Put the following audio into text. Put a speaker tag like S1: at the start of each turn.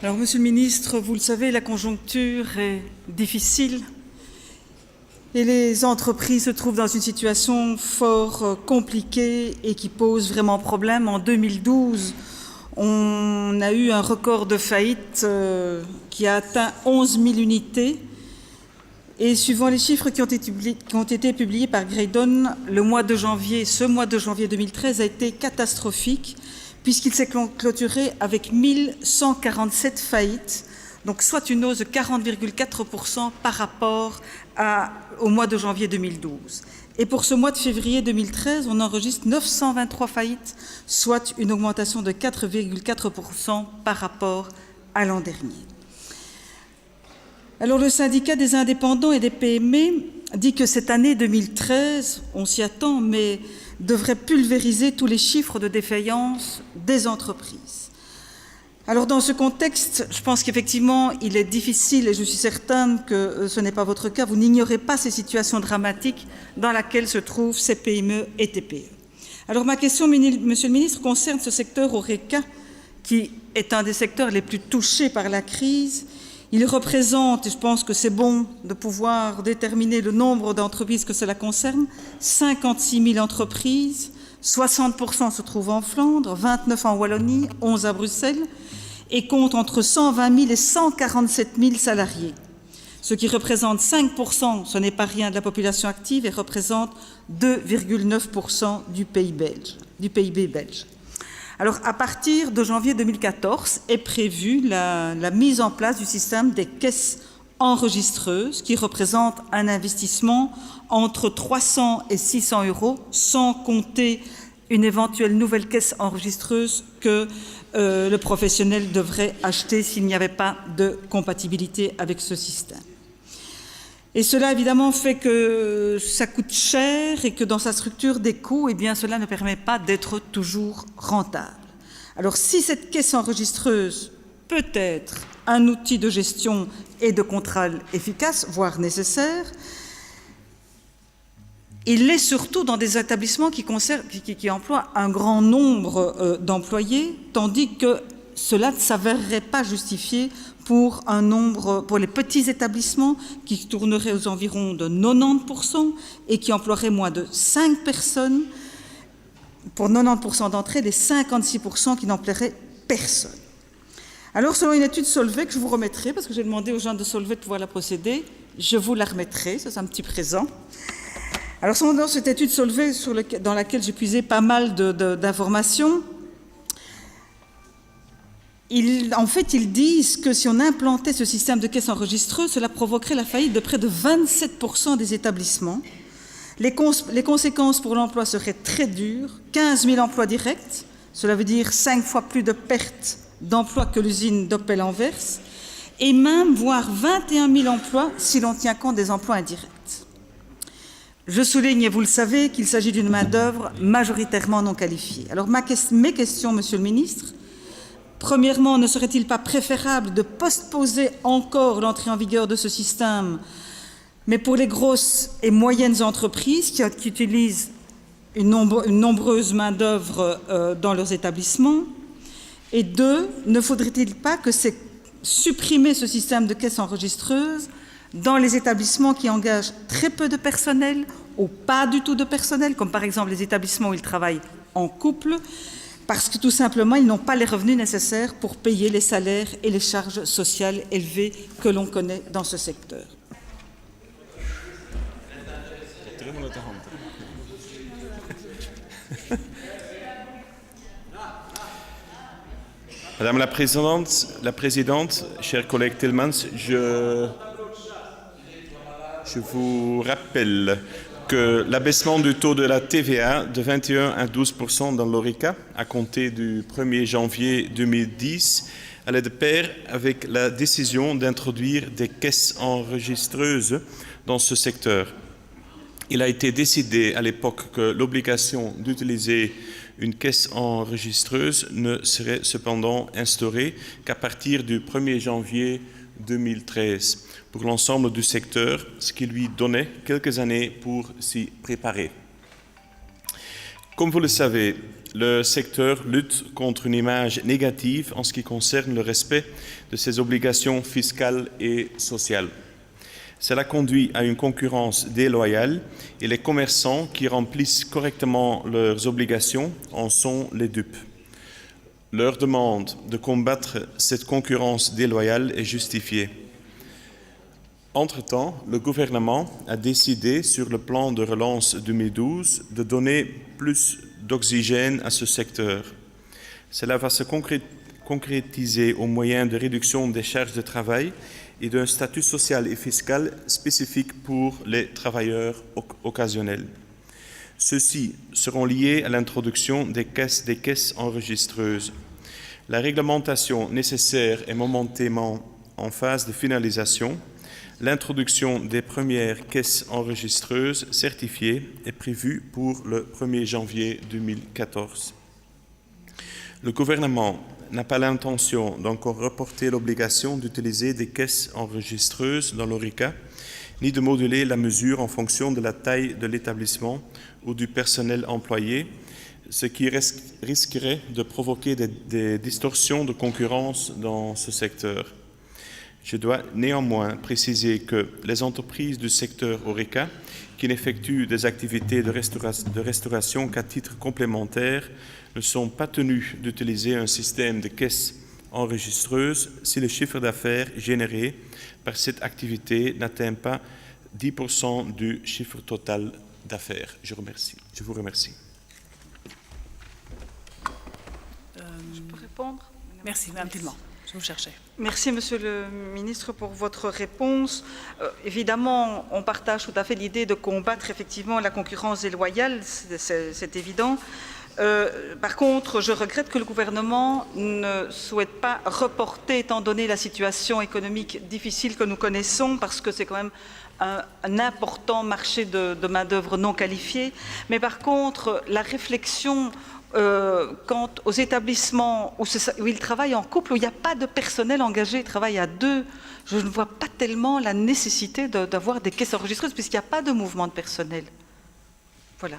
S1: Alors, Monsieur le Ministre, vous le savez, la conjoncture est difficile et les entreprises se trouvent dans une situation fort compliquée et qui pose vraiment problème. En 2012, on a eu un record de faillite qui a atteint 11 000 unités. Et suivant les chiffres qui ont été publiés par Graydon, ce mois de janvier 2013 a été catastrophique, puisqu'il s'est clôturé avec 1147 faillites, donc soit une hausse de 40,4% par rapport au mois de janvier 2012. Et pour ce mois de février 2013, on enregistre 923 faillites, soit une augmentation de 4,4% par rapport à l'an dernier. Alors le syndicat des indépendants et des PME dit que cette année 2013, on s'y attend, mais devrait pulvériser tous les chiffres de défaillance des entreprises. Alors dans ce contexte, je pense qu'effectivement, il est difficile, et je suis certaine que ce n'est pas votre cas, vous n'ignorez pas ces situations dramatiques dans lesquelles se trouvent ces PME et TPE. Alors ma question, Monsieur le Ministre, concerne ce secteur HoReCa, qui est un des secteurs les plus touchés par la crise. Il représente, et je pense que c'est bon de pouvoir déterminer le nombre d'entreprises que cela concerne, 56 000 entreprises, 60% se trouvent en Flandre, 29 en Wallonie, 11 à Bruxelles, et compte entre 120 000 et 147 000 salariés, ce qui représente 5%, ce n'est pas rien, de la population active et représente 2,9% du PIB belge. Alors, à partir de janvier 2014, est prévue la mise en place du système des caisses enregistreuses, qui représente un investissement entre 300 et 600 €, sans compter une éventuelle nouvelle caisse enregistreuse que le professionnel devrait acheter s'il n'y avait pas de compatibilité avec ce système. Et cela, évidemment, fait que ça coûte cher et que dans sa structure des coûts, eh bien, cela ne permet pas d'être toujours rentable. Alors, si cette caisse enregistreuse peut être un outil de gestion et de contrôle efficace, voire nécessaire, il l'est surtout dans des établissements qui emploient un grand nombre d'employés, tandis que cela ne s'avérerait pas justifié pour les petits établissements qui tourneraient aux environs de 90% et qui emploieraient moins de 5 personnes, pour 90% d'entre elles, et 56% qui n'emploieraient personne. Alors, selon une étude Solvay que je vous remettrai, parce que j'ai demandé aux gens de Solvay de pouvoir la procéder, je vous la remettrai, c'est un petit présent. Alors, selon cette étude Solvay dans laquelle j'ai puisé pas mal d'informations, en fait, ils disent que si on implantait ce système de caisse enregistreuse, cela provoquerait la faillite de près de 27% des établissements. Les conséquences pour l'emploi seraient très dures. 15 000 emplois directs, cela veut dire 5 fois plus de pertes d'emplois que l'usine d'Opel Anvers, et même, voire 21 000 emplois si l'on tient compte des emplois indirects. Je souligne, et vous le savez, qu'il s'agit d'une main-d'œuvre majoritairement non qualifiée. Alors, mes questions, Monsieur le Ministre. Premièrement, ne serait-il pas préférable de postposer encore l'entrée en vigueur de ce système, mais pour les grosses et moyennes entreprises qui utilisent une nombreuse main-d'œuvre dans leurs établissements? Et deux, ne faudrait-il pas supprimer ce système de caisse enregistreuse dans les établissements qui engagent très peu de personnel ou pas du tout de personnel, comme par exemple les établissements où ils travaillent en couple, parce que tout simplement, ils n'ont pas les revenus nécessaires pour payer les salaires et les charges sociales élevées que l'on connaît dans ce secteur.
S2: Madame la Présidente, chers collègues Tillmans, je vous rappelle que l'abaissement du taux de la TVA de 21 à 12% dans l'HoReCa, à compter du 1er janvier 2010, allait de pair avec la décision d'introduire des caisses enregistreuses dans ce secteur. Il a été décidé à l'époque que l'obligation d'utiliser une caisse enregistreuse ne serait cependant instaurée qu'à partir du 1er janvier 2013 pour l'ensemble du secteur, ce qui lui donnait quelques années pour s'y préparer. Comme vous le savez, le secteur lutte contre une image négative en ce qui concerne le respect de ses obligations fiscales et sociales. Cela conduit à une concurrence déloyale et les commerçants qui remplissent correctement leurs obligations en sont les dupes. Leur demande de combattre cette concurrence déloyale est justifiée. Entre-temps, le gouvernement a décidé, sur le plan de relance 2012, de donner plus d'oxygène à ce secteur. Cela va se concrétiser au moyen de réduction des charges de travail et d'un statut social et fiscal spécifique pour les travailleurs occasionnels. Ceux-ci seront liés à l'introduction des caisses enregistreuses. La réglementation nécessaire est momentanément en phase de finalisation. L'introduction des premières caisses enregistreuses certifiées est prévue pour le 1er janvier 2014. Le gouvernement n'a pas l'intention d'encore reporter l'obligation d'utiliser des caisses enregistreuses dans l'ORECA, ni de moduler la mesure en fonction de la taille de l'établissement ou du personnel employé, ce qui risquerait de provoquer des distorsions de concurrence dans ce secteur. Je dois néanmoins préciser que les entreprises du secteur ORECA qui n'effectuent des activités de restauration qu'à titre complémentaire ne sont pas tenues d'utiliser un système de caisses enregistreuses si le chiffre d'affaires généré par cette activité n'atteint pas 10% du chiffre total d'affaires. Je vous remercie.
S1: Je peux répondre?
S3: Merci, Mme Tillemans. Je vous cherchais.
S1: Merci, Monsieur le Ministre, pour votre réponse. Évidemment, on partage tout à fait l'idée de combattre effectivement la concurrence déloyale, c'est évident. Par contre, je regrette que le gouvernement ne souhaite pas reporter, étant donné la situation économique difficile que nous connaissons, parce que c'est quand même un important marché de main-d'œuvre non qualifiée. Mais par contre, la réflexion quant aux établissements où ils travaillent en couple, où il n'y a pas de personnel engagé, ils travaillent à deux, je ne vois pas tellement la nécessité d'avoir des caisses enregistreuses puisqu'il n'y a pas de mouvement de personnel. Voilà.